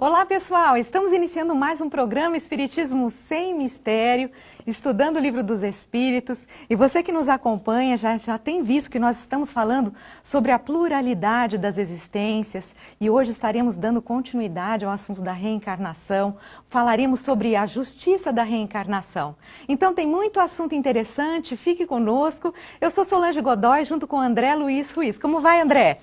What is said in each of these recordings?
Olá pessoal, estamos iniciando mais um programa Espiritismo Sem Mistério, estudando o Livro dos Espíritos. E você que nos acompanha já tem visto que nós estamos falando sobre a pluralidade das existências. E hoje estaremos dando continuidade ao assunto da reencarnação. Falaremos sobre a justiça da reencarnação. Então tem muito assunto interessante, fique conosco. Eu sou Solange Godoy, junto com André Luiz Ruiz. Como vai, André?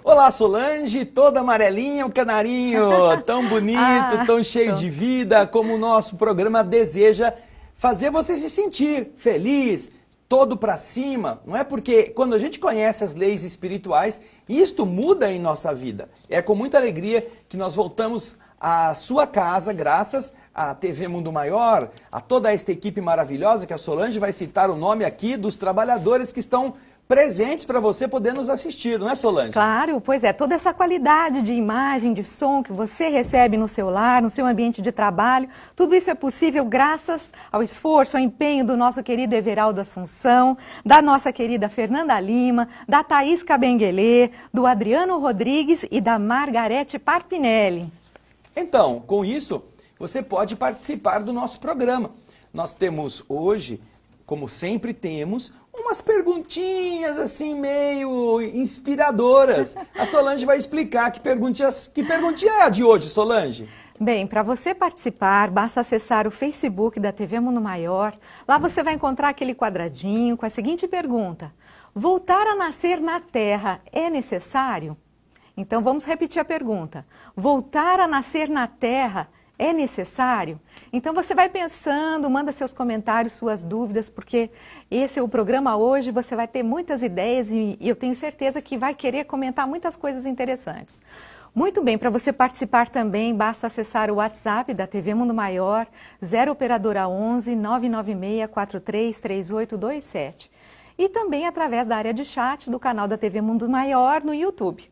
Olá, Solange, toda amarelinha, um canarinho tão bonito, tão cheio de vida, como o nosso programa deseja fazer você se sentir feliz, todo pra cima. Não é porque quando a gente conhece as leis espirituais, isto muda em nossa vida. É com muita alegria que nós voltamos à sua casa, graças à TV Mundo Maior, a toda esta equipe maravilhosa, que a Solange vai citar o nome aqui dos trabalhadores que estão presentes para você poder nos assistir, não é, Solange? Claro, pois é, toda essa qualidade de imagem, de som que você recebe no seu lar, no seu ambiente de trabalho, tudo isso é possível graças ao esforço, ao empenho do nosso querido Everaldo Assunção, da nossa querida Fernanda Lima, da Thaís Cabenguelê, do Adriano Rodrigues e da Margarete Parpinelli. Então, com isso, você pode participar do nosso programa. Nós temos hoje, como sempre temos, umas perguntinhas assim meio inspiradoras. A Solange vai explicar que perguntinha é a de hoje, Solange. Bem, para você participar, basta acessar o Facebook da TV Mundo Maior. Lá você vai encontrar aquele quadradinho com a seguinte pergunta: voltar a nascer na Terra é necessário? Então vamos repetir a pergunta. Voltar a nascer na Terra é necessário? Então você vai pensando, manda seus comentários, suas dúvidas, porque esse é o programa hoje, você vai ter muitas ideias e eu tenho certeza que vai querer comentar muitas coisas interessantes. Muito bem, para você participar também, basta acessar o WhatsApp da TV Mundo Maior, 0 Operadora 11 996 433827. E também através da área de chat do canal da TV Mundo Maior no YouTube.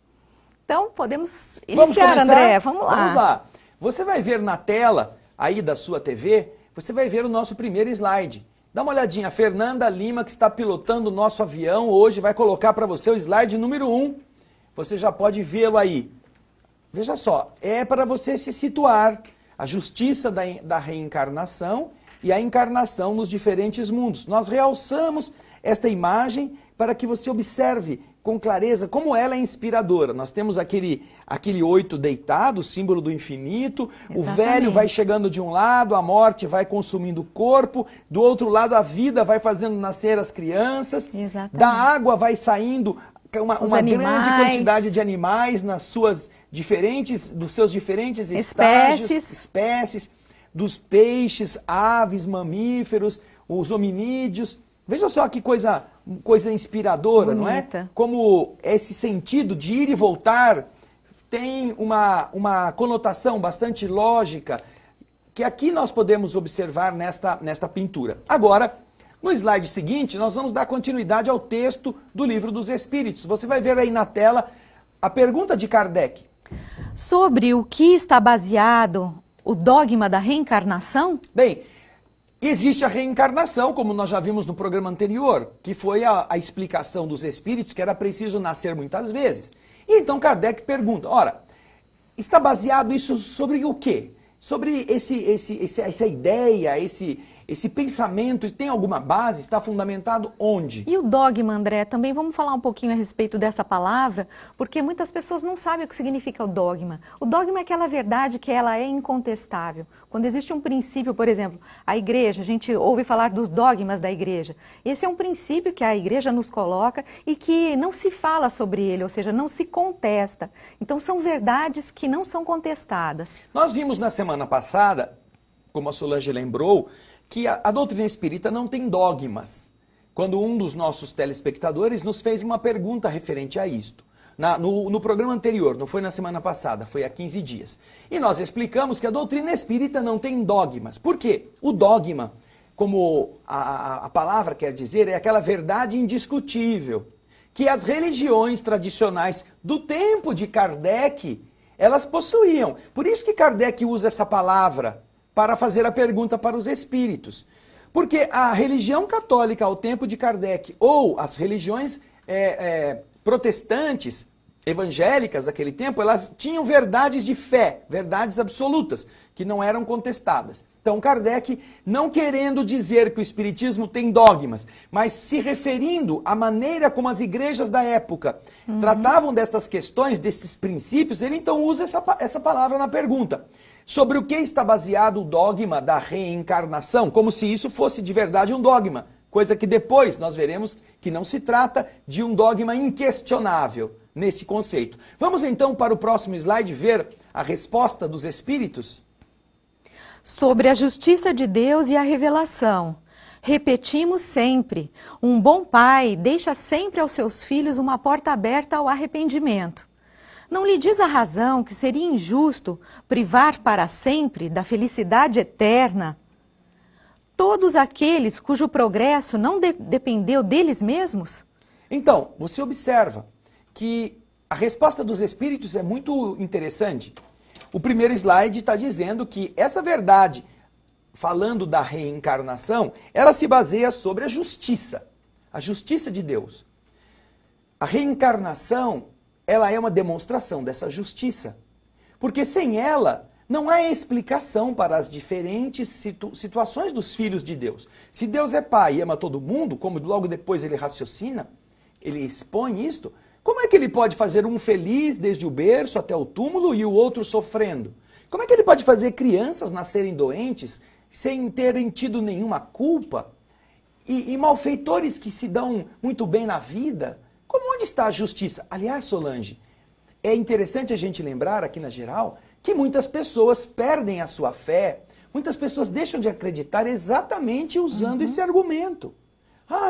Então, podemos iniciar, André? Vamos lá. Vamos lá. Você vai ver na tela aí da sua TV, você vai ver o nosso primeiro slide. Dá uma olhadinha, a Fernanda Lima, que está pilotando o nosso avião, hoje vai colocar para você o slide número 1. Você já pode vê-lo aí. Veja só, é para você se situar a justiça da reencarnação e a encarnação nos diferentes mundos. Nós realçamos esta imagem para que você observe com clareza como ela é inspiradora. Nós temos aquele 8 deitado, símbolo do infinito. Exatamente. O velho vai chegando de um lado, a morte vai consumindo o corpo, do outro lado a vida vai fazendo nascer as crianças. Exatamente. Da água vai saindo uma grande quantidade de animais nas suas dos seus diferentes espécies, dos peixes, aves, mamíferos, os hominídeos. Veja só que coisa inspiradora, bonita. Não é? Como esse sentido de ir e voltar tem uma conotação bastante lógica, que aqui nós podemos observar nesta pintura. Agora, no slide seguinte, nós vamos dar continuidade ao texto do Livro dos Espíritos. Você vai ver aí na tela a pergunta de Kardec. Sobre o que está baseado o dogma da reencarnação? Bem, existe a reencarnação, como nós já vimos no programa anterior, que foi a explicação dos espíritos que era preciso nascer muitas vezes. E então Kardec pergunta, ora, está baseado isso sobre o quê? Sobre essa ideia, esse pensamento, tem alguma base? Está fundamentado onde? E o dogma, André, também vamos falar um pouquinho a respeito dessa palavra, porque muitas pessoas não sabem o que significa o dogma. O dogma é aquela verdade que ela é incontestável. Quando existe um princípio, por exemplo, a igreja, a gente ouve falar dos dogmas da igreja. Esse é um princípio que a igreja nos coloca e que não se fala sobre ele, ou seja, não se contesta. Então são verdades que não são contestadas. Nós vimos na semana passada, como a Solange lembrou, que a doutrina espírita não tem dogmas. Quando um dos nossos telespectadores nos fez uma pergunta referente a isto. No programa anterior, não foi na semana passada, foi há 15 dias. E nós explicamos que a doutrina espírita não tem dogmas. Por quê? O dogma, como a palavra quer dizer, é aquela verdade indiscutível que as religiões tradicionais do tempo de Kardec, elas possuíam. Por isso que Kardec usa essa palavra para fazer a pergunta para os espíritos. Porque a religião católica ao tempo de Kardec, ou as religiões protestantes, evangélicas daquele tempo, elas tinham verdades de fé, verdades absolutas, que não eram contestadas. Então Kardec, não querendo dizer que o Espiritismo tem dogmas, mas se referindo à maneira como as igrejas da época tratavam destas questões, desses princípios, ele então usa essa palavra na pergunta. Sobre o que está baseado o dogma da reencarnação, como se isso fosse de verdade um dogma, coisa que depois nós veremos que não se trata de um dogma inquestionável nesse conceito. Vamos então para o próximo slide ver a resposta dos espíritos? Sobre a justiça de Deus e a revelação. Repetimos sempre, um bom pai deixa sempre aos seus filhos uma porta aberta ao arrependimento. Não lhe diz a razão que seria injusto privar para sempre da felicidade eterna todos aqueles cujo progresso não dependeu deles mesmos? Então, você observa que a resposta dos espíritos é muito interessante. O primeiro slide está dizendo que essa verdade, falando da reencarnação, ela se baseia sobre a justiça de Deus. A reencarnação, ela é uma demonstração dessa justiça, porque sem ela não há explicação para as diferentes situações dos filhos de Deus. Se Deus é pai e ama todo mundo, como logo depois ele raciocina, ele expõe isto, como é que ele pode fazer um feliz desde o berço até o túmulo e o outro sofrendo? Como é que ele pode fazer crianças nascerem doentes sem terem tido nenhuma culpa? E malfeitores que se dão muito bem na vida? Onde está a justiça? Aliás, Solange, é interessante a gente lembrar aqui na geral que muitas pessoas perdem a sua fé, muitas pessoas deixam de acreditar exatamente usando esse argumento.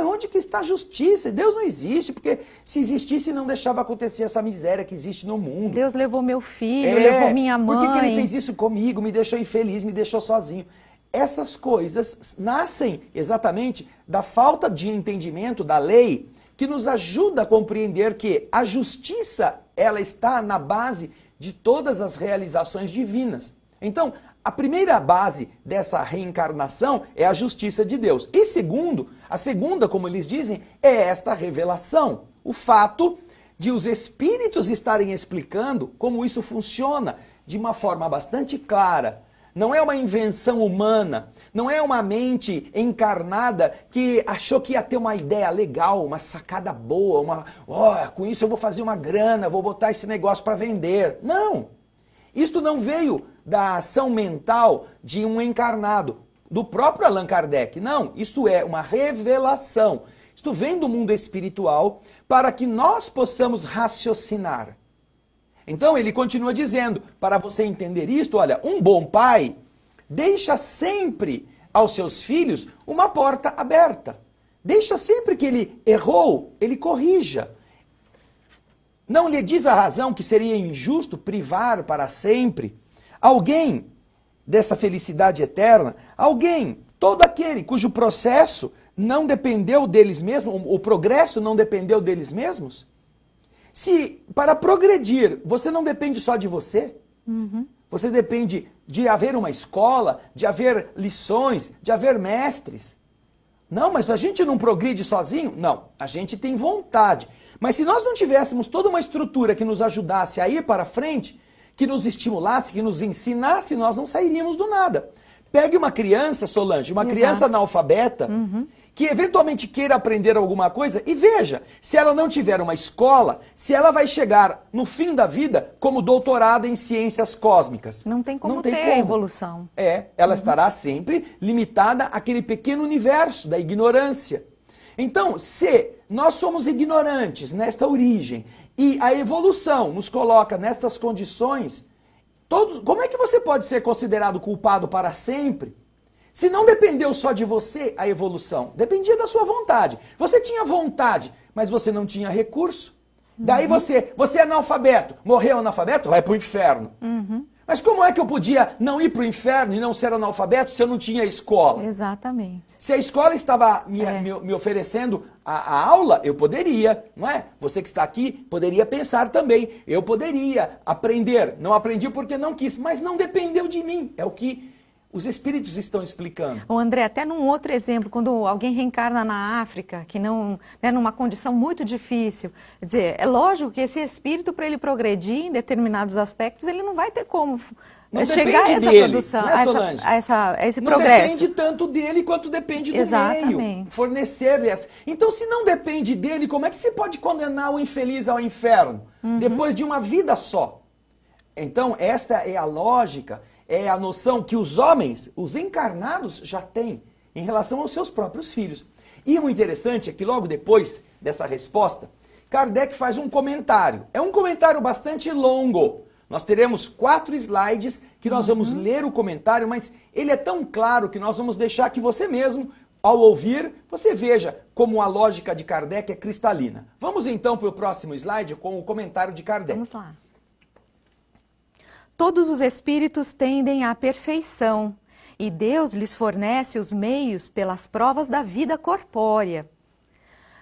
Onde que está a justiça? Deus não existe, porque se existisse não deixava acontecer essa miséria que existe no mundo. Deus levou meu filho, levou minha mãe. Por que ele fez isso comigo? Me deixou infeliz, me deixou sozinho. Essas coisas nascem exatamente da falta de entendimento da lei, que nos ajuda a compreender que a justiça, ela está na base de todas as realizações divinas. Então, a primeira base dessa reencarnação é a justiça de Deus. E a segunda, como eles dizem, é esta revelação. O fato de os espíritos estarem explicando como isso funciona de uma forma bastante clara. Não é uma invenção humana, não é uma mente encarnada que achou que ia ter uma ideia legal, uma sacada boa, com isso eu vou fazer uma grana, vou botar esse negócio para vender. Não! Isto não veio da ação mental de um encarnado, do próprio Allan Kardec. Não, isso é uma revelação. Isto vem do mundo espiritual para que nós possamos raciocinar. Então ele continua dizendo, para você entender isto, olha, um bom pai deixa sempre aos seus filhos uma porta aberta. Deixa sempre que ele errou, ele corrija. Não lhe diz a razão que seria injusto privar para sempre alguém dessa felicidade eterna, todo aquele cujo processo não dependeu deles mesmos, o progresso não dependeu deles mesmos? Se para progredir você não depende só de você, você depende de haver uma escola, de haver lições, de haver mestres. Não, mas a gente não progride sozinho? Não, a gente tem vontade. Mas se nós não tivéssemos toda uma estrutura que nos ajudasse a ir para frente, que nos estimulasse, que nos ensinasse, nós não sairíamos do nada. Pegue uma criança, Solange, uma criança analfabeta, que eventualmente queira aprender alguma coisa, e veja, se ela não tiver uma escola, se ela vai chegar no fim da vida como doutorada em ciências cósmicas. Não tem como ter evolução. Ela estará sempre limitada àquele pequeno universo da ignorância. Então, se nós somos ignorantes nesta origem e a evolução nos coloca nestas condições, como é que você pode ser considerado culpado para sempre? Se não dependeu só de você a evolução, dependia da sua vontade. Você tinha vontade, mas você não tinha recurso. Daí você é analfabeto, morreu analfabeto, vai para o inferno. Mas como é que eu podia não ir para o inferno e não ser analfabeto se eu não tinha escola? Exatamente. Se a escola estava me oferecendo a aula, eu poderia, não é? Você que está aqui poderia pensar também. Eu poderia aprender. Não aprendi porque não quis, mas não dependeu de mim. É o que Os espíritos estão explicando. O André, até num outro exemplo, quando alguém reencarna na África, que não, né, numa condição muito difícil, quer dizer, é lógico que esse espírito, para ele progredir em determinados aspectos, ele não vai ter como chegar a essa dele, produção, né, Solange? a esse não progresso. Não depende tanto dele quanto depende do Exatamente. meio. Fornecer essa. Então, se não depende dele, como é que você pode condenar o infeliz ao inferno? Depois de uma vida só. Então, esta é a lógica, é a noção que os homens, os encarnados, já têm em relação aos seus próprios filhos. E o interessante é que logo depois dessa resposta, Kardec faz um comentário. É um comentário bastante longo. Nós teremos 4 slides que nós vamos ler o comentário, mas ele é tão claro que nós vamos deixar que você mesmo, ao ouvir, você veja como a lógica de Kardec é cristalina. Vamos então para o próximo slide com o comentário de Kardec. Vamos lá. Todos os espíritos tendem à perfeição e Deus lhes fornece os meios pelas provas da vida corpórea.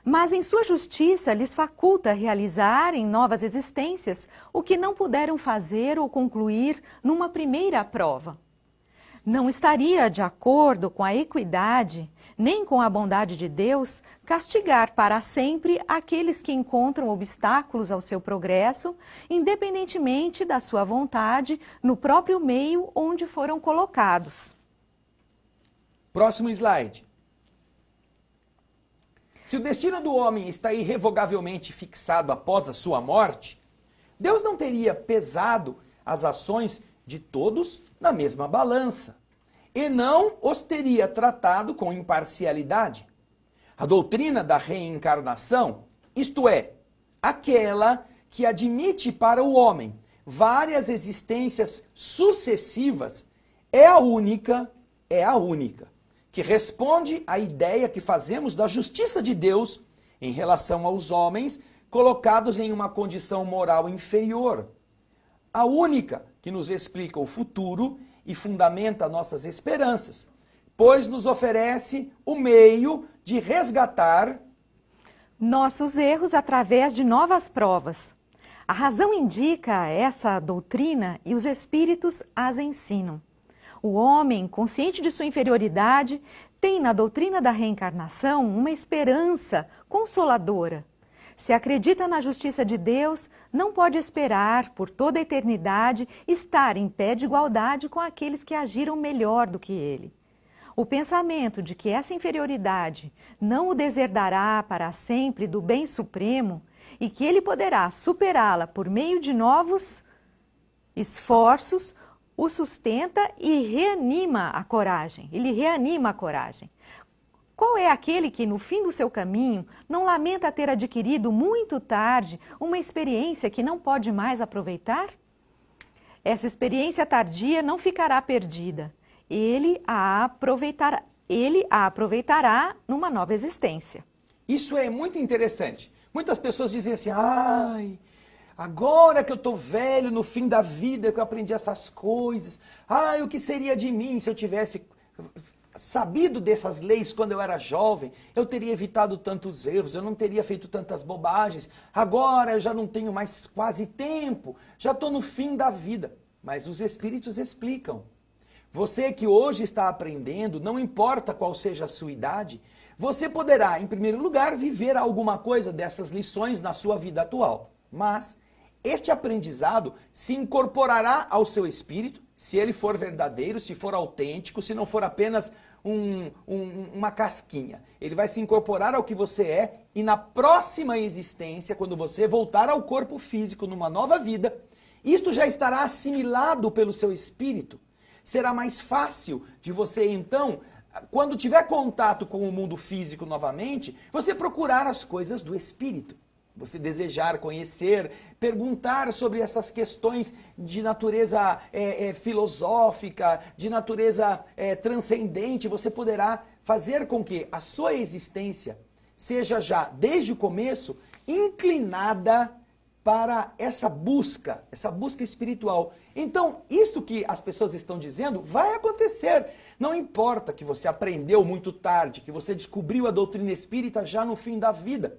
Mas em sua justiça lhes faculta realizar em novas existências o que não puderam fazer ou concluir numa primeira prova. Não estaria de acordo com a equidade, nem com a bondade de Deus, castigar para sempre aqueles que encontram obstáculos ao seu progresso, independentemente da sua vontade, no próprio meio onde foram colocados. Próximo slide. Se o destino do homem está irrevogavelmente fixado após a sua morte, Deus não teria pesado as ações de todos na mesma balança e não os teria tratado com imparcialidade. A doutrina da reencarnação, isto é, aquela que admite para o homem várias existências sucessivas, é a única que responde à ideia que fazemos da justiça de Deus em relação aos homens colocados em uma condição moral inferior. A única que nos explica o futuro e fundamenta nossas esperanças, pois nos oferece o meio de resgatar nossos erros através de novas provas. A razão indica essa doutrina e os espíritos as ensinam. O homem, consciente de sua inferioridade, tem na doutrina da reencarnação uma esperança consoladora. Se acredita na justiça de Deus, não pode esperar, por toda a eternidade, estar em pé de igualdade com aqueles que agiram melhor do que ele. O pensamento de que essa inferioridade não o deserdará para sempre do bem supremo e que ele poderá superá-la por meio de novos esforços, o sustenta e reanima a coragem. Ele reanima a coragem. Qual é aquele que, no fim do seu caminho, não lamenta ter adquirido muito tarde uma experiência que não pode mais aproveitar? Essa experiência tardia não ficará perdida. Ele a aproveitará numa nova existência. Isso é muito interessante. Muitas pessoas dizem assim, ai, agora que eu estou velho, no fim da vida, que eu aprendi essas coisas, ai, o que seria de mim se eu tivesse sabido dessas leis quando eu era jovem? Eu teria evitado tantos erros, eu não teria feito tantas bobagens, agora eu já não tenho mais quase tempo, já estou no fim da vida. Mas os espíritos explicam. Você que hoje está aprendendo, não importa qual seja a sua idade, você poderá, em primeiro lugar, viver alguma coisa dessas lições na sua vida atual. Mas este aprendizado se incorporará ao seu espírito, se ele for verdadeiro, se for autêntico, se não for apenas uma casquinha. Ele vai se incorporar ao que você é e na próxima existência, quando você voltar ao corpo físico numa nova vida, isto já estará assimilado pelo seu espírito. Será mais fácil de você, então, quando tiver contato com o mundo físico novamente, você procurar as coisas do espírito. Você desejar conhecer, perguntar sobre essas questões de natureza filosófica, de natureza transcendente, você poderá fazer com que a sua existência seja já, desde o começo, inclinada para essa busca espiritual. Então, isso que as pessoas estão dizendo vai acontecer. Não importa que você aprendeu muito tarde, que você descobriu a doutrina espírita já no fim da vida.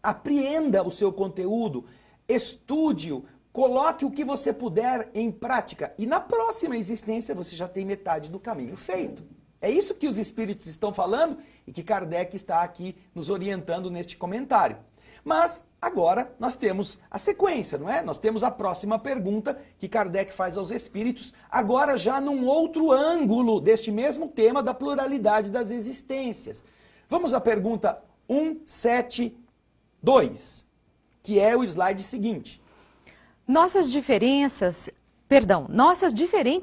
Apreenda o seu conteúdo, estude-o, Coloque o que você puder em prática e na próxima existência você já tem metade do caminho feito. É isso que os espíritos estão falando e que Kardec está aqui nos orientando neste comentário. Mas agora nós temos a sequência, não é? Nós temos a próxima pergunta que Kardec faz aos espíritos, agora já num outro ângulo deste mesmo tema da pluralidade das existências. Vamos à pergunta 172, que é o slide seguinte. Nossas diferentes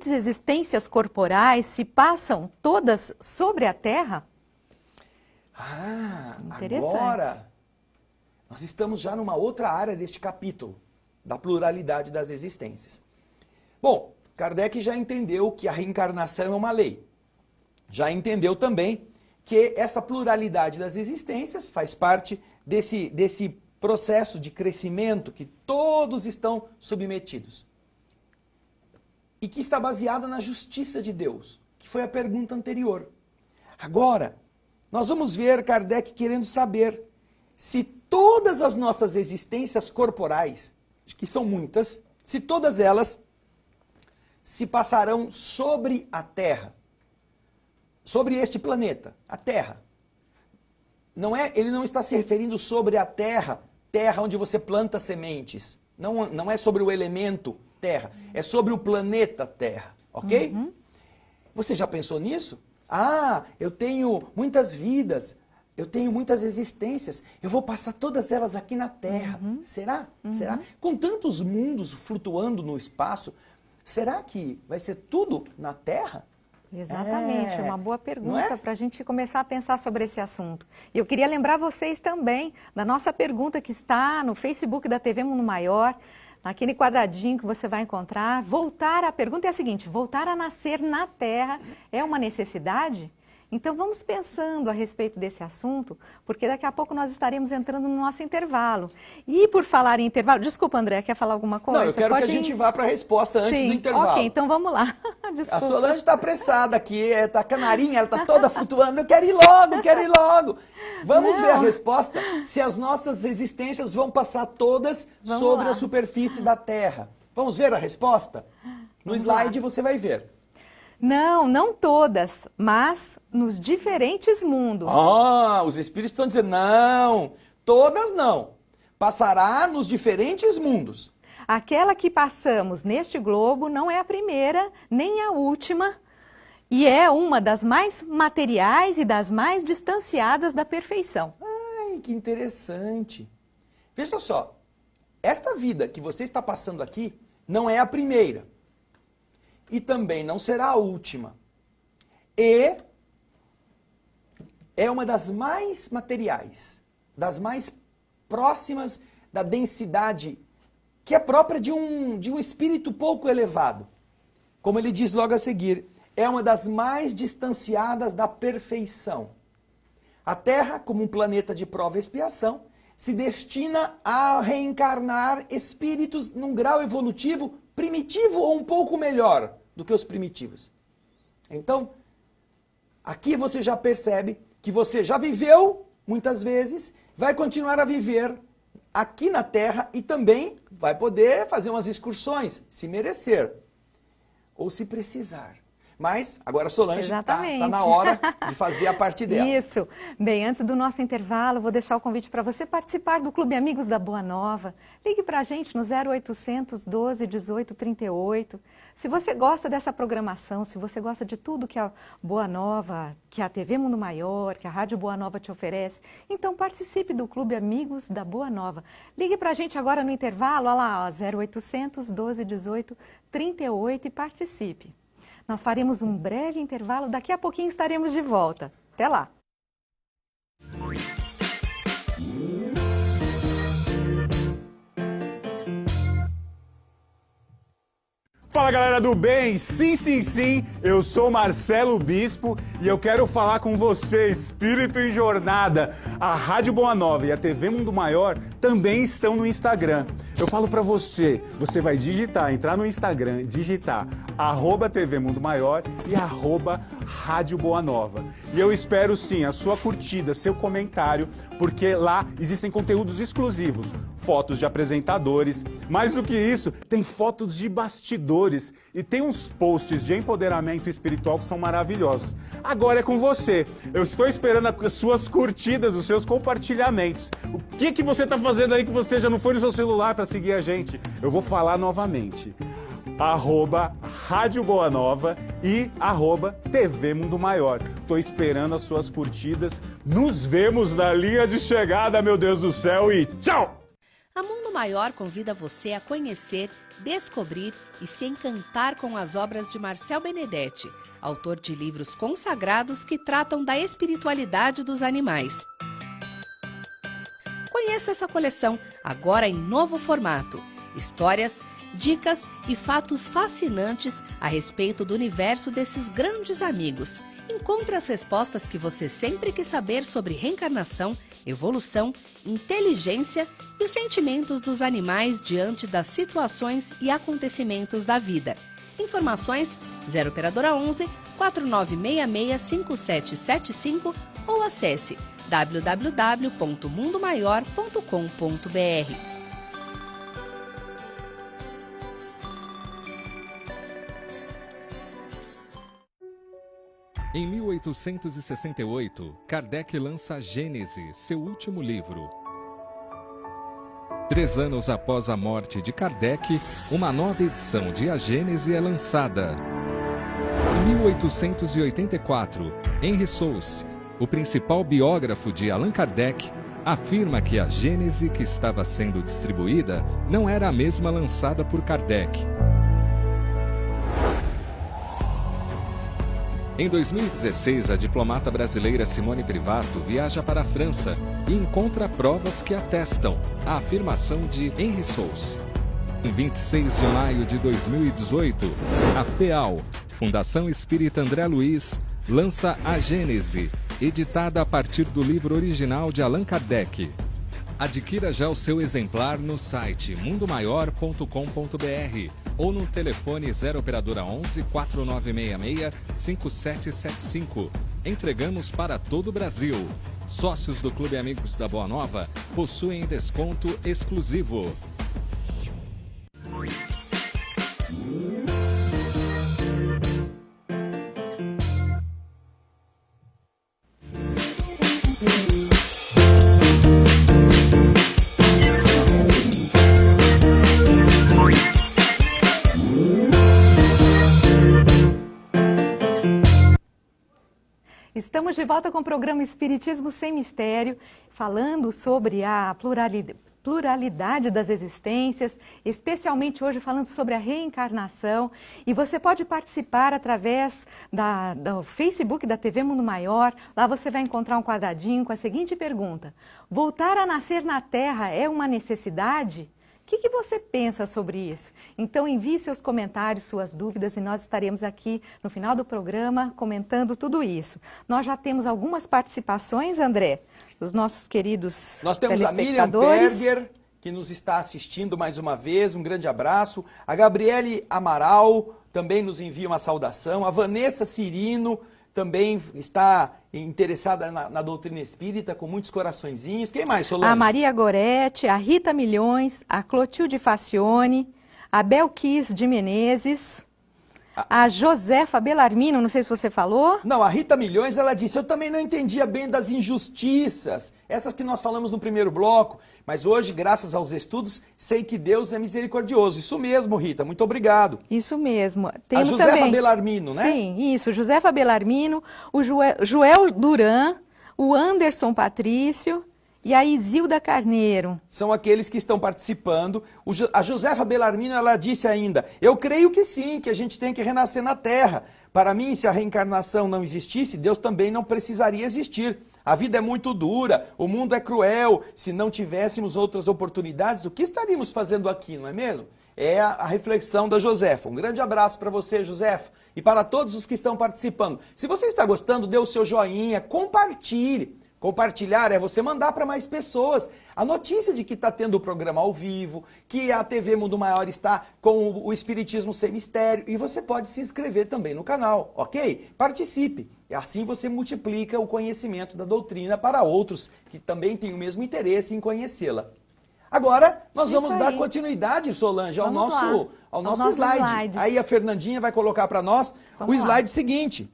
existências corporais se passam todas sobre a Terra? Ah, Interessante. agora nós estamos já numa outra área deste capítulo, da pluralidade das existências. Bom, Kardec já entendeu que a reencarnação é uma lei. Já entendeu também que essa pluralidade das existências faz parte desse processo de crescimento que todos estão submetidos. E que está baseada na justiça de Deus, que foi a pergunta anterior. Agora, nós vamos ver Kardec querendo saber se todas as nossas existências corporais, que são muitas, se todas elas se passarão sobre a Terra, sobre este planeta, a Terra. Ele não está se referindo sobre a Terra, terra onde você planta sementes. Não é sobre o elemento Terra, é sobre o planeta Terra, ok? Uhum. Você já pensou nisso? Ah, eu tenho muitas vidas, eu tenho muitas existências, eu vou passar todas elas aqui na Terra. Uhum. Será? Uhum. Será? Com tantos mundos flutuando no espaço, será que vai ser tudo na Terra? Exatamente, é uma boa pergunta é? para a gente começar a pensar sobre esse assunto. E eu queria lembrar vocês também da nossa pergunta que está no Facebook da TV Mundo Maior, naquele quadradinho que você vai encontrar. A pergunta é a seguinte: voltar a nascer na Terra é uma necessidade? Então vamos pensando a respeito desse assunto, porque daqui a pouco nós estaremos entrando no nosso intervalo. E por falar em intervalo, desculpa, André, quer falar alguma coisa? Não, eu quero que a gente vá para a resposta antes do intervalo. Ok, então vamos lá. A Solange está apressada aqui, está canarinha, ela está toda flutuando. Eu quero ir logo, quero ir logo. Vamos ver a resposta, se as nossas existências vão passar todas sobre a superfície da Terra. Vamos ver a resposta? No slide você vai ver. Não todas, mas nos diferentes mundos. Ah, os espíritos estão dizendo, não, todas não. Passará nos diferentes mundos. Aquela que passamos neste globo não é a primeira, nem a última, e é uma das mais materiais e das mais distanciadas da perfeição. Ai, que interessante. Veja só, esta vida que você está passando aqui não é a primeira. E também não será a última. E é uma das mais materiais, das mais próximas da densidade que é própria de um espírito pouco elevado. Como ele diz logo a seguir, é uma das mais distanciadas da perfeição. A Terra, como um planeta de prova e expiação, se destina a reencarnar espíritos num grau evolutivo primitivo ou um pouco melhor do que os primitivos. Então, aqui você já percebe que você já viveu muitas vezes, vai continuar a viver aqui na Terra e também vai poder fazer umas excursões, se merecer ou se precisar. Mas agora Solange está na hora de fazer a parte dela. Isso. Bem, antes do nosso intervalo, vou deixar o convite para você participar do Clube Amigos da Boa Nova. Ligue para a gente no 0800 12 18 38. Se você gosta dessa programação, se você gosta de tudo que a Boa Nova, que a TV Mundo Maior, que a Rádio Boa Nova te oferece, então participe do Clube Amigos da Boa Nova. Ligue para a gente agora no intervalo, olha lá, ó, 0800 12 18 38 e participe. Nós faremos um breve intervalo, daqui a pouquinho estaremos de volta. Até lá! Fala galera do bem, sim, eu sou Marcelo Bispo e eu quero falar com você, espírito em jornada. A Rádio Boa Nova e a TV Mundo Maior também estão no Instagram. Eu falo pra você, você vai entrar no Instagram, digitar @TV Mundo Maior e @Rádio Boa Nova. E eu espero sim a sua curtida, seu comentário, porque lá existem conteúdos exclusivos, fotos de apresentadores. Mais do que isso, tem fotos de bastidores e tem uns posts de empoderamento espiritual que são maravilhosos. Agora é com você. Eu estou esperando as suas curtidas, os seus compartilhamentos. O que você está fazendo aí que você já não foi no seu celular para seguir a gente? Eu vou falar novamente. @Rádio Boa Nova e @TV Mundo Maior. Tô esperando as suas curtidas. Nos vemos na linha de chegada, meu Deus do céu, e tchau! A Mundo Maior convida você a conhecer, descobrir e se encantar com as obras de Marcel Benedetti, autor de livros consagrados que tratam da espiritualidade dos animais. Conheça essa coleção, agora em novo formato. Histórias, dicas e fatos fascinantes a respeito do universo desses grandes amigos. Encontre as respostas que você sempre quis saber sobre reencarnação, evolução, inteligência e os sentimentos dos animais diante das situações e acontecimentos da vida. Informações 0 operadora 11 4966 5775 ou acesse www.mundomaior.com.br. Em 1868, Kardec lança Gênese, seu último livro. 3 anos após a morte de Kardec, uma nova edição de A Gênese é lançada. Em 1884, Henry Souce, o principal biógrafo de Allan Kardec, afirma que a Gênese que estava sendo distribuída não era a mesma lançada por Kardec. Em 2016, a diplomata brasileira Simone Privato viaja para a França e encontra provas que atestam a afirmação de Henry Souce. Em 26 de maio de 2018, a FEAL, Fundação Espírita André Luiz, lança A Gênese, editada a partir do livro original de Allan Kardec. Adquira já o seu exemplar no site mundomaior.com.br ou no telefone 0 operadora 11 4966 5775. Entregamos para todo o Brasil. Sócios do Clube Amigos da Boa Nova possuem desconto exclusivo. Estamos de volta com o programa Espiritismo Sem Mistério, falando sobre a pluralidade das existências, especialmente hoje falando sobre a reencarnação. E você pode participar através do Facebook da TV Mundo Maior. Lá você vai encontrar um quadradinho com a seguinte pergunta: voltar a nascer na Terra é uma necessidade? O que você pensa sobre isso? Então envie seus comentários, suas dúvidas e nós estaremos aqui no final do programa comentando tudo isso. Nós já temos algumas participações, André, dos nossos queridos Nós temos a Miriam Berger, que nos está assistindo mais uma vez, um grande abraço. A Gabriele Amaral também nos envia uma saudação. A Vanessa Cirino também está interessada na doutrina espírita, com muitos coraçõezinhos. Quem mais, Solange? A Maria Gorete, a Rita Milhões, a Clotilde Facione, a Belquis de Menezes, a Josefa Belarmino, não sei se você falou. Não, a Rita Milhões, ela disse: eu também não entendia bem das injustiças, essas que nós falamos no primeiro bloco, mas hoje, graças aos estudos, sei que Deus é misericordioso. Isso mesmo, Rita, muito obrigado. Isso mesmo. Temos a Josefa também Belarmino, né? Sim, isso, Josefa Belarmino, o Joel Duran, o Anderson Patrício e a Isilda Carneiro. São aqueles que estão participando. A Josefa Belarmino, ela disse ainda: eu creio que sim, que a gente tem que renascer na Terra. Para mim, se a reencarnação não existisse, Deus também não precisaria existir. A vida é muito dura, o mundo é cruel. Se não tivéssemos outras oportunidades, o que estaríamos fazendo aqui, não é mesmo? É a reflexão da Josefa. Um grande abraço para você, Josefa, e para todos os que estão participando. Se você está gostando, dê o seu joinha, compartilhe. Compartilhar é você mandar para mais pessoas a notícia de que está tendo o programa ao vivo, que a TV Mundo Maior está com o Espiritismo Sem Mistério, e você pode se inscrever também no canal, ok? Participe, e assim você multiplica o conhecimento da doutrina para outros que também têm o mesmo interesse em conhecê-la. Agora, nós Isso vamos dar aí. continuidade, Solange, ao Vamos lá. nosso Ao nosso slide. slide. Aí a Fernandinha vai colocar para nós Vamos o lá. slide seguinte.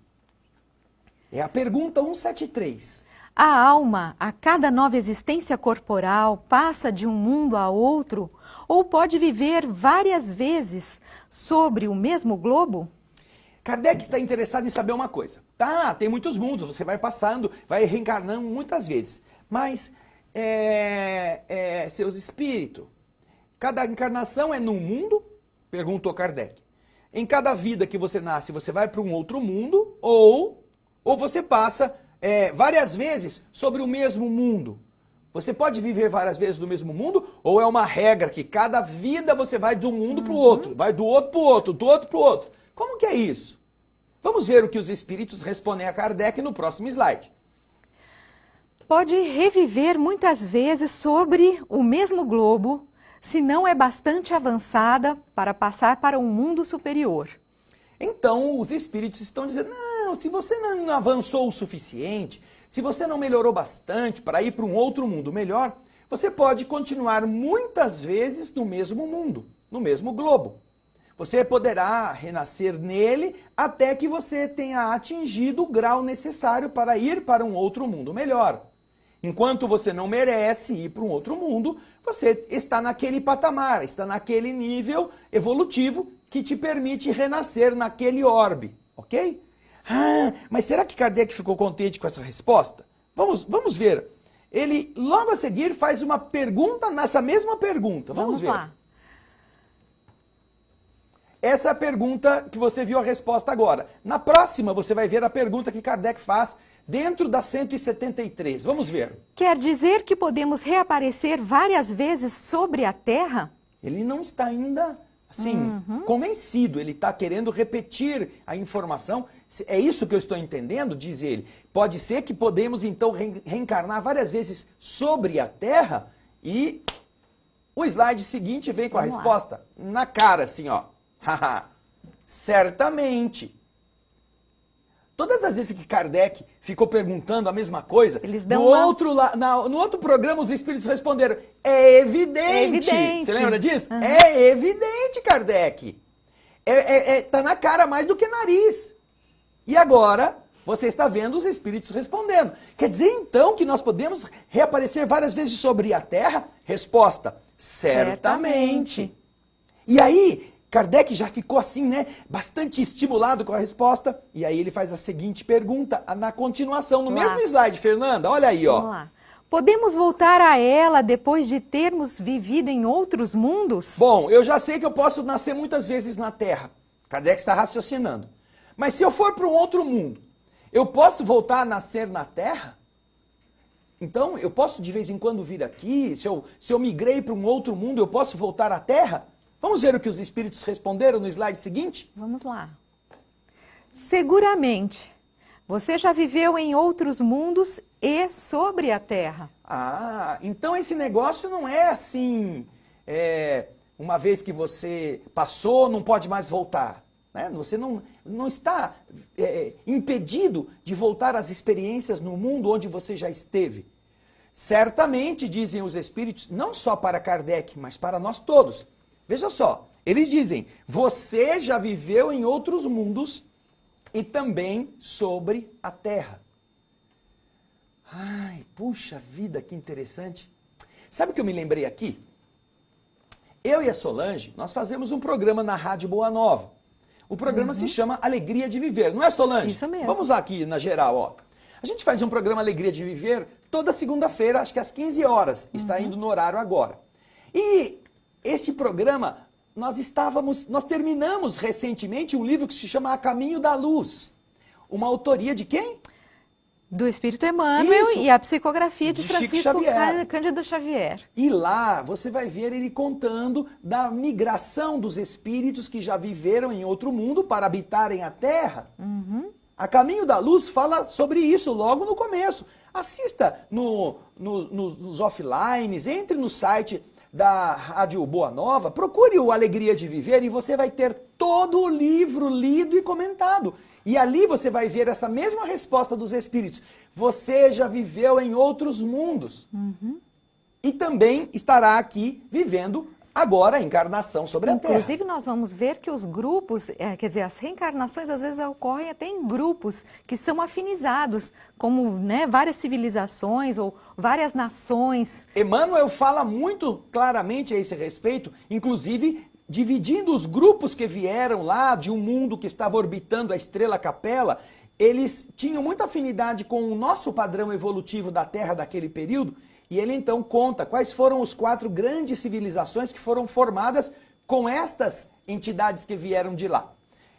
É a pergunta 173. A alma, a cada nova existência corporal, passa de um mundo a outro ou pode viver várias vezes sobre o mesmo globo? Kardec está interessado em saber uma coisa. Tá, tem muitos mundos, você vai passando, vai reencarnando muitas vezes. Mas, seus espíritos, cada encarnação é num mundo? Perguntou Kardec. Em cada vida que você nasce, você vai para um outro mundo ou você passa várias vezes sobre o mesmo mundo? Você pode viver várias vezes no mesmo mundo ou é uma regra que cada vida você vai de um mundo para o outro, vai do outro para o outro, do outro para o outro? Como que é isso? Vamos ver o que os espíritos respondem a Kardec no próximo slide. Pode reviver muitas vezes sobre o mesmo globo, se não é bastante avançada para passar para um mundo superior. Então, os espíritos estão dizendo, não, se você não avançou o suficiente, se você não melhorou bastante para ir para um outro mundo melhor, você pode continuar muitas vezes no mesmo mundo, no mesmo globo. Você poderá renascer nele até que você tenha atingido o grau necessário para ir para um outro mundo melhor. Enquanto você não merece ir para um outro mundo, você está naquele patamar, está naquele nível evolutivo que te permite renascer naquele orbe, ok? Ah, mas será que Kardec ficou contente com essa resposta? Vamos ver. Ele, logo a seguir, faz uma pergunta nessa mesma pergunta. Vamos ver. lá. Essa é a pergunta que você viu a resposta agora. Na próxima, você vai ver a pergunta que Kardec faz dentro da 173. Vamos ver. Quer dizer que podemos reaparecer várias vezes sobre a Terra? Ele não está ainda, assim, convencido. Ele está querendo repetir a informação. É isso que eu estou entendendo, diz ele. Pode ser que podemos, então, reencarnar várias vezes sobre a Terra e o slide seguinte vem com a Vamos lá. resposta na cara, assim, ó. Haha, certamente. Todas as vezes que Kardec ficou perguntando a mesma coisa, Eles dão no, uma- no outro programa os espíritos responderam, é evidente. É evidente. Você lembra disso? É evidente, Kardec. Tá na cara mais do que nariz. E agora, você está vendo os espíritos respondendo. Quer dizer, então, que nós podemos reaparecer várias vezes sobre a Terra? Resposta, certamente. E aí, Kardec já ficou assim, né, bastante estimulado com a resposta, e aí ele faz a seguinte pergunta, na continuação, no Lá. mesmo slide, Fernanda, olha aí, Vamos ó. lá. Podemos voltar a ela depois de termos vivido em outros mundos? Bom, eu já sei que eu posso nascer muitas vezes na Terra, Kardec está raciocinando, mas se eu for para um outro mundo, eu posso voltar a nascer na Terra? Então, eu posso de vez em quando vir aqui, se eu migrei para um outro mundo, eu posso voltar à Terra? Vamos ver o que os espíritos responderam no slide seguinte? Vamos lá. Seguramente. Você já viveu em outros mundos e sobre a Terra. Ah, então esse negócio não é assim, uma vez que você passou, não pode mais voltar. Né? Você não está impedido de voltar às experiências no mundo onde você já esteve. Certamente, dizem os espíritos, não só para Kardec, mas para nós todos. Veja só, eles dizem, você já viveu em outros mundos e também sobre a Terra. Ai, puxa vida, que interessante. Sabe o que eu me lembrei aqui? Eu e a Solange, nós fazemos um programa na Rádio Boa Nova. O programa se chama Alegria de Viver, não é, Solange? Isso mesmo. Vamos lá aqui na geral, ó. A gente faz um programa Alegria de Viver toda segunda-feira, acho que às 15 horas. Está indo no horário agora. E este programa, nós terminamos recentemente um livro que se chama A Caminho da Luz. Uma autoria de quem? Do Espírito Emmanuel Isso. e a psicografia de De Chico Francisco Xavier. Cândido Xavier. E lá você vai ver ele contando da migração dos espíritos que já viveram em outro mundo para habitarem a Terra. A Caminho da Luz fala sobre isso logo no começo. Assista nos offlines, entre no site da Rádio Boa Nova, procure o Alegria de Viver e você vai ter todo o livro lido e comentado. E ali você vai ver essa mesma resposta dos espíritos. Você já viveu em outros mundos. e também estará aqui vivendo agora a encarnação sobre a Terra. Inclusive, nós vamos ver que os grupos, quer dizer, as reencarnações às vezes ocorrem até em grupos que são afinizados, como, né, várias civilizações ou várias nações. Emmanuel fala muito claramente a esse respeito, inclusive dividindo os grupos que vieram lá de um mundo que estava orbitando a estrela Capela. Eles tinham muita afinidade com o nosso padrão evolutivo da Terra daquele período, e ele então conta quais foram os 4 grandes civilizações que foram formadas com estas entidades que vieram de lá.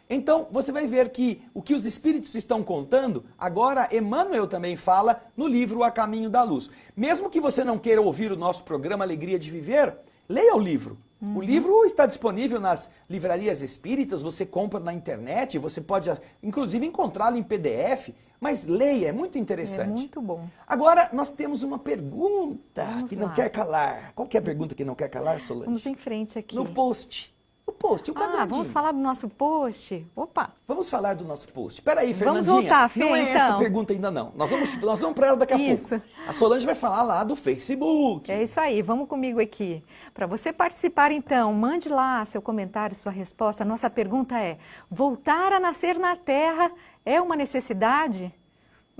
Então, você vai ver que o que os espíritos estão contando, agora Emmanuel também fala no livro A Caminho da Luz. Mesmo que você não queira ouvir o nosso programa Alegria de Viver, leia o livro. O livro está disponível nas livrarias espíritas, você compra na internet, você pode inclusive encontrá-lo em PDF, mas leia, é muito interessante. É muito bom. Agora, nós temos uma pergunta Vamos que não lá. quer calar. Qual que é a pergunta que não quer calar, Solange? Vamos em frente aqui. No post. O post, o quadradinho. Vamos falar do nosso post? Opa! Vamos falar do nosso post. Peraí, Vamos Fernandinha. voltar, Fê, não é essa então. pergunta ainda não. Nós vamos para ela daqui a Isso. pouco. A Solange vai falar lá do Facebook. É isso aí, vamos comigo aqui. Para você participar, então, mande lá seu comentário, sua resposta. A nossa pergunta é: voltar a nascer na Terra é uma necessidade?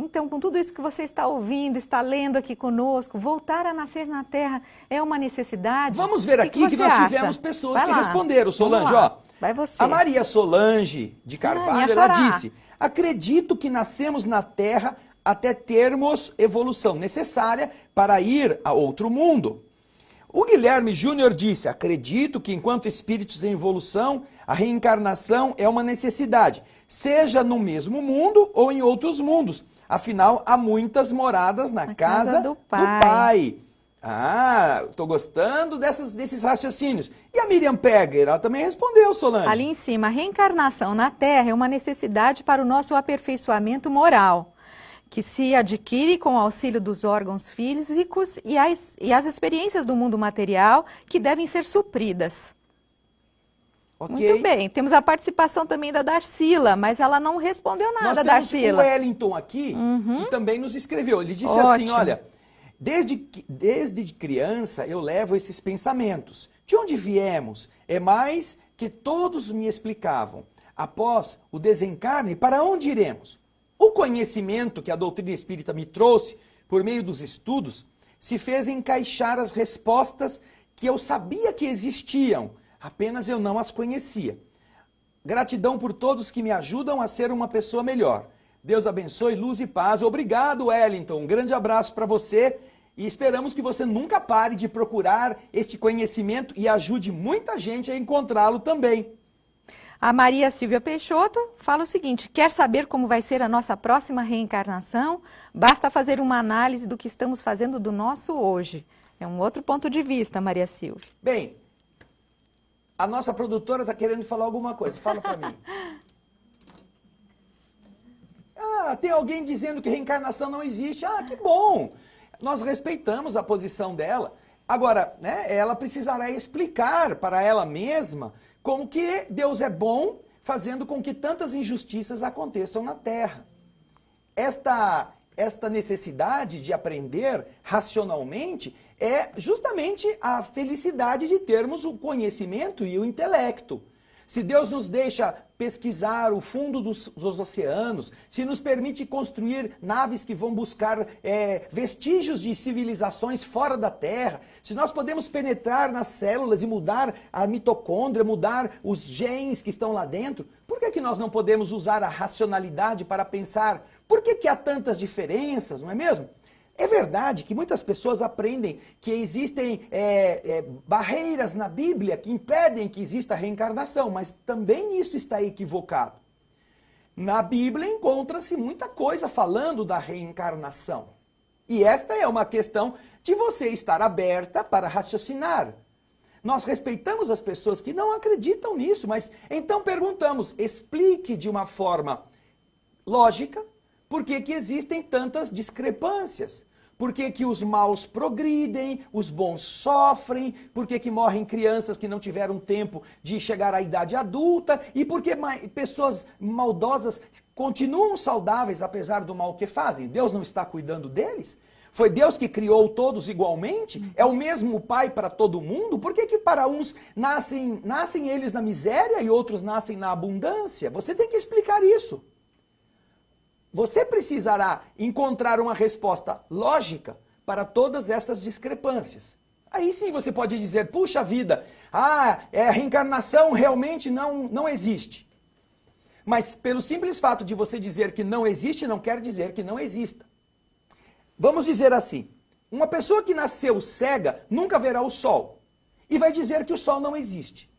Então, com tudo isso que você está ouvindo, está lendo aqui conosco, voltar a nascer na Terra é uma necessidade? Vamos ver O aqui que você nós acha? tivemos pessoas Vai que lá. responderam, Solange, Vamos lá. ó. Vai você. A Maria Solange de Carvalho, minha ela xará. disse: acredito que nascemos na Terra até termos evolução necessária para ir a outro mundo. O Guilherme Júnior disse: acredito que enquanto espíritos em evolução, a reencarnação é uma necessidade, seja no mesmo mundo ou em outros mundos. Afinal, há muitas moradas na casa do Pai. Ah, estou gostando desses raciocínios. E a Miriam Pegger, ela também respondeu, Solange. Ali em cima, a reencarnação na Terra é uma necessidade para o nosso aperfeiçoamento moral, que se adquire com o auxílio dos órgãos físicos e as experiências do mundo material que devem ser supridas. Ok. Muito bem, temos a participação também da Darcila, mas ela não respondeu Nós nada, temos Darcila. o Wellington aqui, que também nos escreveu. Ele disse assim, Ótimo. olha, desde criança eu levo esses pensamentos. De onde viemos? É mais que todos me explicavam. Após o desencarne, para onde iremos? O conhecimento que a doutrina espírita me trouxe, por meio dos estudos, se fez encaixar as respostas que eu sabia que existiam, apenas eu não as conhecia. Gratidão por todos que me ajudam a ser uma pessoa melhor. Deus abençoe, luz e paz. Obrigado, Wellington. Um grande abraço para você e esperamos que você nunca pare de procurar este conhecimento e ajude muita gente a encontrá-lo também. A Maria Silvia Peixoto fala o seguinte: quer saber como vai ser a nossa próxima reencarnação? Basta fazer uma análise do que estamos fazendo do nosso hoje. É um outro ponto de vista, Maria Silvia. Bem, a nossa produtora está querendo falar alguma coisa. Fala para mim. Ah, tem alguém dizendo que reencarnação não existe. Ah, que bom! Nós respeitamos a posição dela. Agora, né, ela precisará explicar para ela mesma como que Deus é bom, fazendo com que tantas injustiças aconteçam na Terra. Esta necessidade de aprender racionalmente é justamente a felicidade de termos o conhecimento e o intelecto. Se Deus nos deixa pesquisar o fundo dos oceanos, se nos permite construir naves que vão buscar vestígios de civilizações fora da Terra, se nós podemos penetrar nas células e mudar a mitocôndria, mudar os genes que estão lá dentro, por que nós não podemos usar a racionalidade para pensar por que há tantas diferenças, não é mesmo? É verdade que muitas pessoas aprendem que existem barreiras na Bíblia que impedem que exista a reencarnação, mas também isso está equivocado. Na Bíblia encontra-se muita coisa falando da reencarnação. E esta é uma questão de você estar aberta para raciocinar. Nós respeitamos as pessoas que não acreditam nisso, mas então perguntamos, explique de uma forma lógica por que existem tantas discrepâncias. Por que os maus progridem, os bons sofrem, por que morrem crianças que não tiveram tempo de chegar à idade adulta e por que pessoas maldosas continuam saudáveis apesar do mal que fazem? Deus não está cuidando deles? Foi Deus que criou todos igualmente? É o mesmo Pai para todo mundo? Por que para uns nascem eles na miséria e outros nascem na abundância? Você tem que explicar isso. Você precisará encontrar uma resposta lógica para todas essas discrepâncias. Aí sim você pode dizer, puxa vida, a reencarnação realmente não existe. Mas pelo simples fato de você dizer que não existe, não quer dizer que não exista. Vamos dizer assim, uma pessoa que nasceu cega nunca verá o sol e vai dizer que o sol não existe.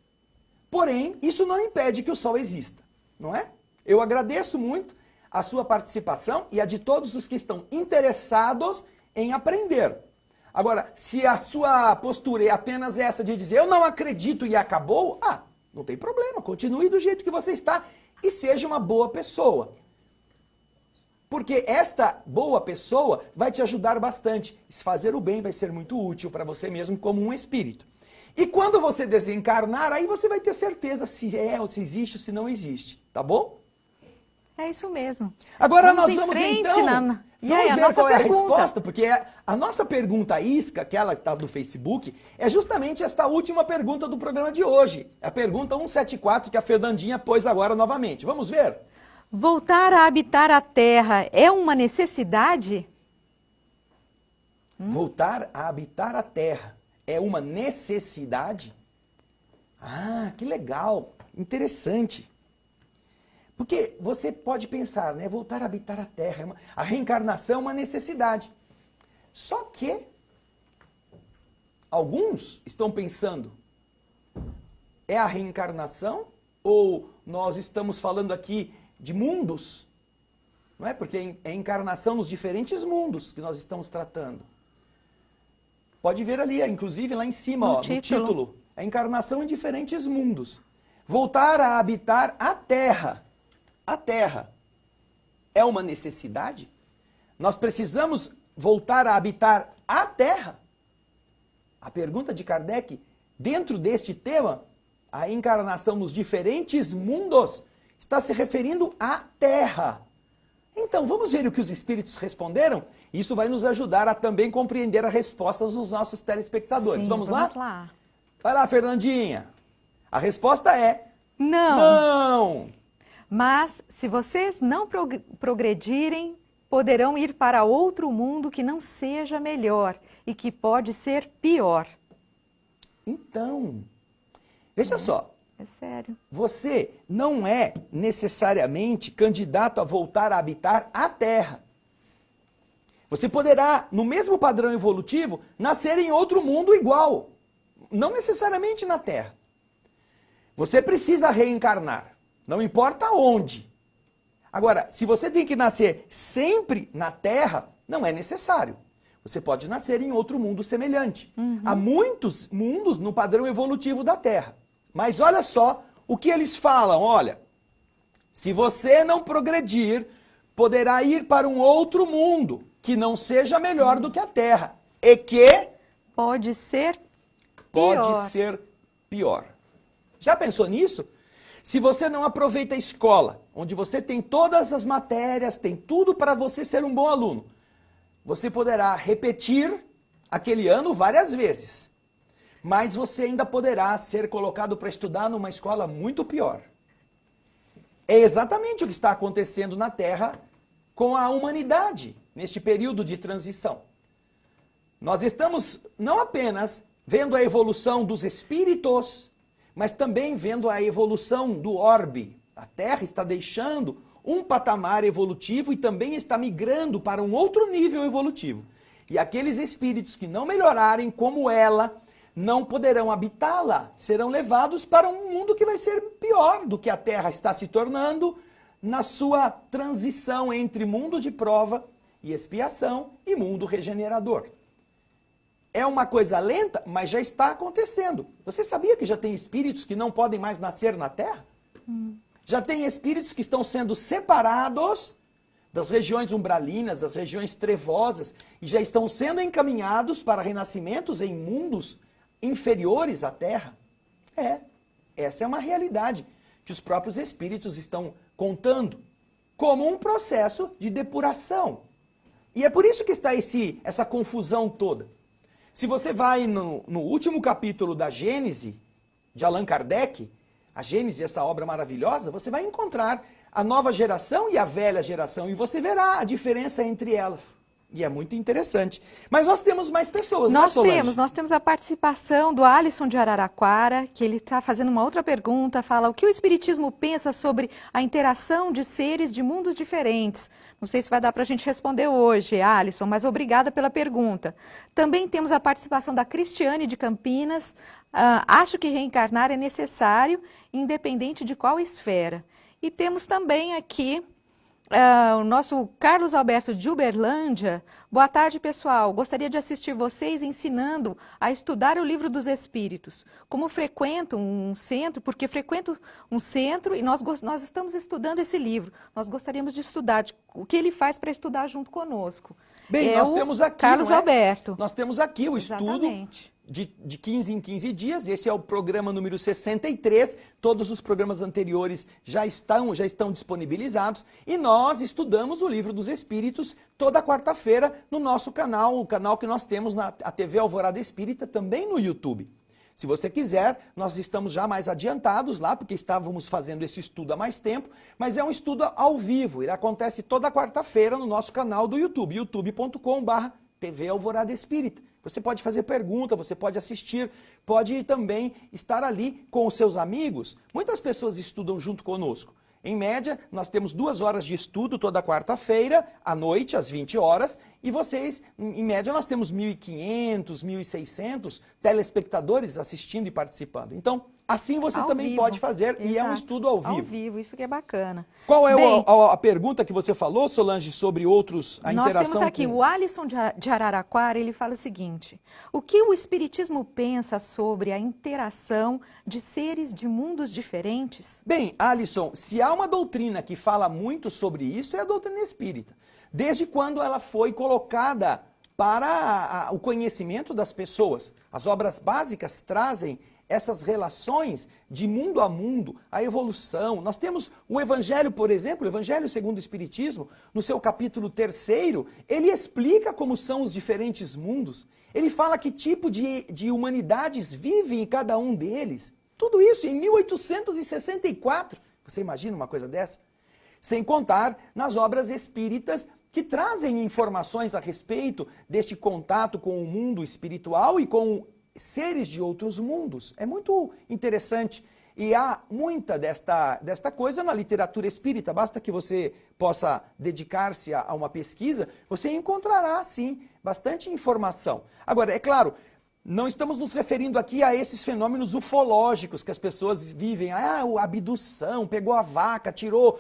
Porém, isso não impede que o sol exista, não é? Eu agradeço muito a sua participação e a de todos os que estão interessados em aprender. Agora, se a sua postura é apenas essa de dizer eu não acredito e acabou, não tem problema, continue do jeito que você está e seja uma boa pessoa. Porque esta boa pessoa vai te ajudar bastante. Fazer o bem vai ser muito útil para você mesmo como um espírito. E quando você desencarnar, aí você vai ter certeza se é ou se existe ou se não existe, tá bom? É isso mesmo. Agora Vamos nós em vamos frente, então, Nana. E vamos aí, a ver nossa qual é a pergunta? resposta, porque a nossa pergunta isca, aquela que está no Facebook, é justamente esta última pergunta do programa de hoje. A pergunta 174 que a Fernandinha pôs agora novamente. Vamos ver? Voltar a habitar a Terra é uma necessidade? Voltar a habitar a Terra é uma necessidade? Ah, que legal, interessante. Porque você pode pensar, né, voltar a habitar a Terra, a reencarnação é uma necessidade. Só que alguns estão pensando, é a reencarnação ou nós estamos falando aqui de mundos? Não é? Porque é encarnação nos diferentes mundos que nós estamos tratando. Pode ver ali, inclusive lá em cima, no título. É encarnação em diferentes mundos. Voltar a habitar a Terra. A Terra é uma necessidade? Nós precisamos voltar a habitar a Terra? A pergunta de Kardec, dentro deste tema, a encarnação nos diferentes mundos, está se referindo à Terra. Então, vamos ver o que os espíritos responderam? Isso vai nos ajudar a também compreender as respostas dos nossos telespectadores. Sim, vamos lá? Vamos lá. Vai lá, Fernandinha. A resposta é... Não. Não! Mas, se vocês não progredirem, poderão ir para outro mundo que não seja melhor e que pode ser pior. Então, veja só. É sério. Você não é necessariamente candidato a voltar a habitar a Terra. Você poderá, no mesmo padrão evolutivo, nascer em outro mundo igual. Não necessariamente na Terra. Você precisa reencarnar. Não importa onde. Agora, se você tem que nascer sempre na Terra, não é necessário. Você pode nascer em outro mundo semelhante. Há muitos mundos no padrão evolutivo da Terra. Mas olha só o que eles falam. Olha, se você não progredir, poderá ir para um outro mundo que não seja melhor do que a Terra. E que Pode ser pode ser pior. Já pensou nisso? Se você não aproveita a escola, onde você tem todas as matérias, tem tudo para você ser um bom aluno, você poderá repetir aquele ano várias vezes, mas você ainda poderá ser colocado para estudar numa escola muito pior. É exatamente o que está acontecendo na Terra com a humanidade neste período de transição. Nós estamos não apenas vendo a evolução dos espíritos, mas também vendo a evolução do orbe. A Terra está deixando um patamar evolutivo e também está migrando para um outro nível evolutivo. E aqueles espíritos que não melhorarem como ela, não poderão habitá-la, serão levados para um mundo que vai ser pior do que a Terra está se tornando na sua transição entre mundo de prova e expiação e mundo regenerador. É uma coisa lenta, mas já está acontecendo. Você sabia que já tem espíritos que não podem mais nascer na Terra? Já tem espíritos que estão sendo separados das regiões umbralinas, das regiões trevosas, e já estão sendo encaminhados para renascimentos em mundos inferiores à Terra. Essa é uma realidade que os próprios espíritos estão contando como um processo de depuração. E é por isso que está essa confusão toda. Se você vai no último capítulo da Gênese, de Allan Kardec, a Gênese, essa obra maravilhosa, você vai encontrar a nova geração e a velha geração, e você verá a diferença entre elas. E é muito interessante. Mas nós temos mais pessoas, não é, Solange? Nós temos a participação do Alisson de Araraquara, que ele está fazendo uma outra pergunta, fala o que o Espiritismo pensa sobre a interação de seres de mundos diferentes. Não sei se vai dar para a gente responder hoje, Alisson, mas obrigada pela pergunta. Também temos a participação da Cristiane de Campinas. Acho que reencarnar é necessário, independente de qual esfera. E temos também aqui o nosso Carlos Alberto de Uberlândia. Boa tarde, pessoal. Gostaria de assistir vocês ensinando a estudar o Livro dos Espíritos. Como frequento um centro, porque frequento um centro e nós estamos estudando esse livro. Nós gostaríamos de estudar, o que ele faz para estudar junto conosco. Bem, nós temos aqui, Carlos Alberto. Nós temos aqui o Exatamente. estudo de 15 em 15 dias. Esse é o programa número 63. Todos os programas anteriores já estão disponibilizados. E nós estudamos o Livro dos Espíritos toda quarta-feira no nosso canal, o canal que nós temos na TV Alvorada Espírita, também no YouTube. Se você quiser, nós estamos já mais adiantados lá, porque estávamos fazendo esse estudo há mais tempo, mas é um estudo ao vivo. Ele acontece toda quarta-feira no nosso canal do YouTube, youtube.com/TV Alvorada Espírita. Você pode fazer pergunta, você pode assistir, pode também estar ali com os seus amigos. Muitas pessoas estudam junto conosco. Em média, nós temos 2 horas de estudo toda quarta-feira, à noite, às 20 horas, e vocês, em média, nós temos 1.500, 1.600 telespectadores assistindo e participando. Então, assim você também pode fazer, e é um estudo ao vivo. Ao vivo, isso que é bacana. Qual é a pergunta que você falou, Solange, sobre outros, a interação? Nós temos aqui o Alisson de Araraquara, ele fala o seguinte: o que o Espiritismo pensa sobre a interação de seres de mundos diferentes? Bem, Alisson, se há uma doutrina que fala muito sobre isso, é a doutrina espírita. Desde quando ela foi colocada para o conhecimento das pessoas. As obras básicas trazem essas relações de mundo a mundo, a evolução. Nós temos o Evangelho, por exemplo, o Evangelho segundo o Espiritismo, no seu capítulo 3º, ele explica como são os diferentes mundos. Ele fala que tipo de humanidades vivem em cada um deles. Tudo isso em 1864. Você imagina uma coisa dessa? Sem contar nas obras espíritas que trazem informações a respeito deste contato com o mundo espiritual e com seres de outros mundos. É muito interessante. E há muita desta coisa na literatura espírita. Basta que você possa dedicar-se a uma pesquisa, você encontrará, sim, bastante informação. Agora, é claro, não estamos nos referindo aqui a esses fenômenos ufológicos que as pessoas vivem. A abdução, pegou a vaca, tirou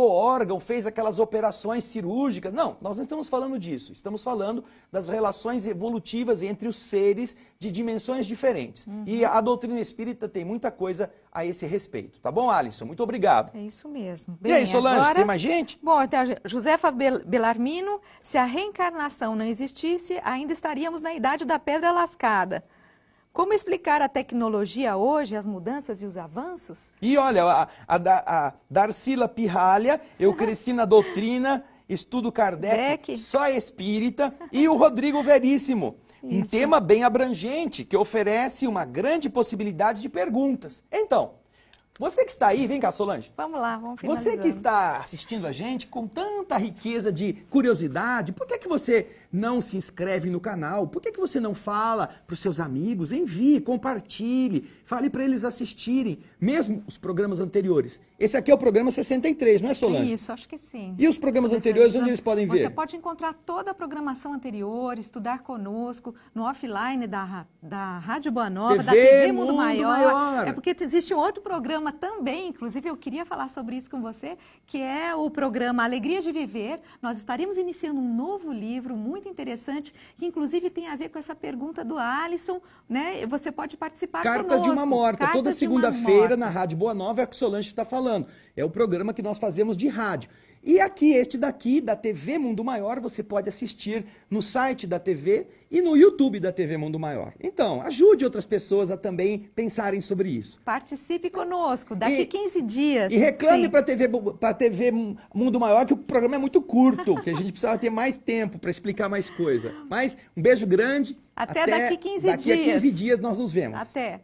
órgão, fez aquelas operações cirúrgicas. Não, nós não estamos falando disso. Estamos falando das relações evolutivas entre os seres de dimensões diferentes. E a doutrina espírita tem muita coisa a esse respeito. Tá bom, Alisson? Muito obrigado. É isso mesmo. Bem, e aí, Solange, agora, tem mais gente? Bom, então, Josefa Belarmino, se a reencarnação não existisse, ainda estaríamos na idade da pedra lascada. Como explicar a tecnologia hoje, as mudanças e os avanços? E olha, a Darcila Pirralha, eu cresci na doutrina, estudo Kardec, só espírita, e o Rodrigo Veríssimo. Um tema bem abrangente, que oferece uma grande possibilidade de perguntas. Então, você que está aí, vem cá, Solange. Vamos lá, vamos finalizando. Você que está assistindo a gente com tanta riqueza de curiosidade, por que você não se inscreve no canal? Por que você não fala para os seus amigos? Envie, compartilhe, fale para eles assistirem, mesmo os programas anteriores. Esse aqui é o programa 63, não é, Solange? Isso, acho que sim. E os programas anteriores, onde eles podem ver? Você pode encontrar toda a programação anterior, estudar conosco no offline da Rádio Boa Nova, da TV Mundo Maior. É porque existe um outro programa também, inclusive eu queria falar sobre isso com você, que é o programa Alegria de Viver. Nós estaremos iniciando um novo livro muito interessante, que inclusive tem a ver com essa pergunta do Alisson, né? Você pode participar conosco. Carta de uma Morta, toda segunda-feira na Rádio Boa Nova é o que Solange está falando. É o programa que nós fazemos de rádio. E aqui, este daqui, da TV Mundo Maior, você pode assistir no site da TV e no YouTube da TV Mundo Maior. Então, ajude outras pessoas a também pensarem sobre isso. Participe conosco, daqui 15 dias. E reclame Sim. para a TV Mundo Maior que o programa é muito curto, que a gente precisava ter mais tempo para explicar mais coisa. Mas um beijo grande. Até daqui 15 Daqui a dias. 15 dias nós nos vemos. Até.